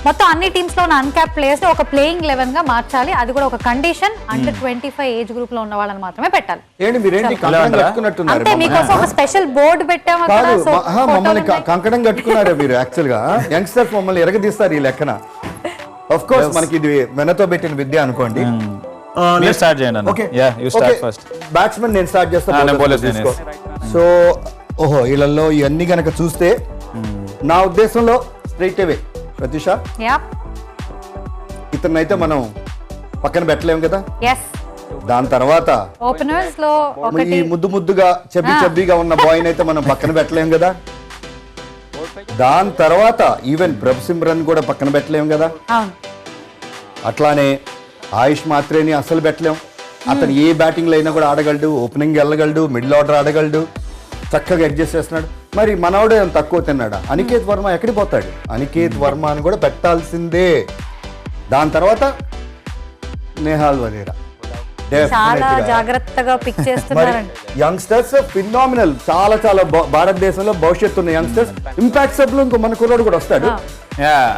మొత్తం అన్ని టీమ్స్ లో ఉన్న అన్క్యాప్ ప్లేయర్స్ ఒక ప్లేయింగ్ 11 గా మార్చాలి. అది కూడా ఒక కండిషన్, అండర్ 25 ఏజ్ గ్రూప్ లో ఉన్న వాళ్ళని మాత్రమే పెట్టాలి. ఏంటి మీరేంటి కంకణం కట్టుకున్నట్టున్నారు? అంటే మీకోసం ఒక స్పెషల్ బోర్డు పెట్టాము అక్కడ. మమ్మల్ని కంకణం కట్టుకున్నారా మీరు? యాక్చువల్ గా యంగ్స్టర్స్ మమ్మల్ని ఎరగదీస్తారు ఈ లెక్కన. ఆఫ్ కోర్స్ మనకి ఇది వెనతో పెట్టిన విద్య అనుకోండి. మీరు స్టార్ట్ చేయండి. Okay yeah you start first. Batsmen నేను స్టార్ట్ చేస్తాను. సో ఓహో వీళ్ళల్లో ఇవన్నీ గనక చూస్తే నా ఉద్దేశంలో స్ట్రైట్ అవే ప్రతిష ఇతనైతే మనం పక్కన పెట్టలేము కదా. దాని తర్వాత ఓపెనర్స్ లో ఈ ముద్దుగా చెబ్బిగా ఉన్న బాయ్ అయితే మనం పక్కన పెట్టలేము కదా. దాని తర్వాత ఈవెన్ ప్రభసిమ్రన్ కూడా పక్కన పెట్టలేము కదా. అట్లానే ఆయుష్ మాత్రేని అసలు పెట్టలేము. అతను ఏ బ్యాటింగ్ లో అయినా కూడా ఆడగలడు, ఓపెనింగ్ వెళ్ళగలడు, మిడిల్ ఆర్డర్ ఆడగలడు, చక్కగా అడ్జస్ట్ చేస్తున్నాడు. మరి మనవాడే తక్కువ తిన్నాడా? అనికేత్ వర్మ ఎక్కడికి పోతాడు? అనికేత్ వర్మ అని కూడా పెట్టాల్సిందే. దాని తర్వాత నేహాల్ వరీరా చాలా జాగ్రత్తగా పిక్ చేస్తున్నారండి. యంగ్స్టర్స్ ఫినామినల్, చాలా భారతదేశంలో భవిష్యత్తు ఉన్న యంగ్స్టర్స్. ఇంపాక్ట్ సబ్ లో ఇంకో మన కుర్రాడు కూడా వస్తాడు.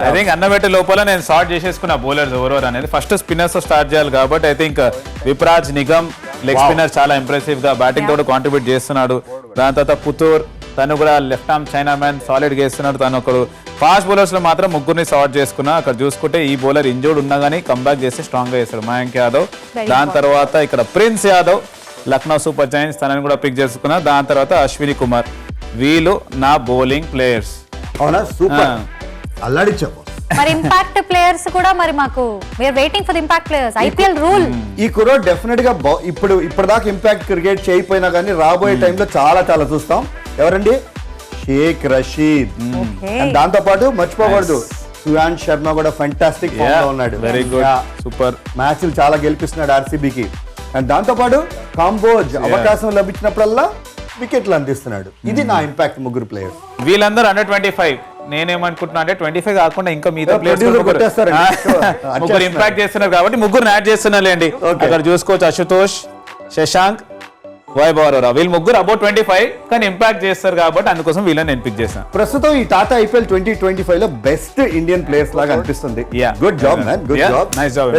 ఐ థింక్ అన్నబెట్టే లోపల నేను సార్ట్ చేసేసుకున్న బౌలర్స్ ఓవర్ అనేది ఫస్ట్ స్పిన్నర్స్ తో స్టార్ట్ చేయాలి కాబట్టి I think Vipraj Nigam leg spinner చాలా ఇంప్రెసివ్ గా బ్యాటింగ్ తో కాంట్రిబ్యూట్ చేస్తున్నాడు. దాని తర్వాత పుతూర్ తను కూడా left arm China man solid గా చేస్తున్నాడు. తను ఒకరు ఫాస్ట్ బౌలర్స్ లో మాత్రం ముగ్గురిని సార్ట్ చేసుకున్నా. అక్కడ చూసుకుంటే ఈ బౌలర్ ఇంజూర్డ్ ఉన్నా కానీ కంబ్యాక్ చేసి స్ట్రాంగ్ గా చేస్తాడు మయాంక్ యాదవ్. దాని తర్వాత ఇక్కడ prince Yadav Lucknow super Giants తనని కూడా పిక్ చేసుకున్నా. దాని తర్వాత అశ్విని కుమార్. వీళ్ళు నా బౌలింగ్ ప్లేయర్స్. అవునా? సూపర్ అల్లాడిచ్చావు. మరి ఇంపాక్ట్ ప్లేయర్స్ కూడా మరి మాకు we are waiting for impact players. IPL rule ఈ కుర్రోడు డెఫినెట్ గా ఇప్పటిదాకా ఇంపాక్ట్ క్రికెట్ చేయకపోయినా కానీ రాబోయే టైంలో చాలా చూస్తాం. ఎవరండి? షేక్ రషీద్. దాంతో పాటు మర్చిపోకూడదు సుయాన్ శర్మ కూడా ఫెంటాస్టిక్ ఫామ్ లో ఉన్నాడు. వెరీ గుడ్, సూపర్ మ్యాచ్లు చాలా గెలిపిస్తున్నాడు ఆర్సీబీకి. అండ్ దాంతో పాటు కాంబోజ్ అవకాశం లభించినప్పుడల్లా వికెట్లు అందిస్తున్నాడు. ఇది నా ఇంపాక్ట్ ముగ్గురు ప్లేయర్స్. వీళ్ళందరూ అండర్ 25. నేనేమనుకుంటున్నా అంటే 25 కాకుండా ఇంకా మిగతా ప్లేయర్స్ ముగ్గురు ఇంపాక్ట్ చేస్తున్నారు కాబట్టి ముగ్గురు యాడ్ చేస్తున్నారులేండి. అక్కడ చూసుకోవచ్చు అశుతోష్, శశాంక్, వైభవ్ అరోరా. వీళ్ళు ముగ్గురు అబౌట్ 25 కానీ ఇంపాక్ట్ చేస్తారు కాబట్టి అందుకోసం వీళ్ళని నేను పిక్ చేశాను. ప్రస్తుతం ఈ టాటా ఐపీఎల్ 2025 లో బెస్ట్ ఇండియన్ ప్లేయర్స్ లాగా అనిపిస్తుంది. Good job man, good job, nice job.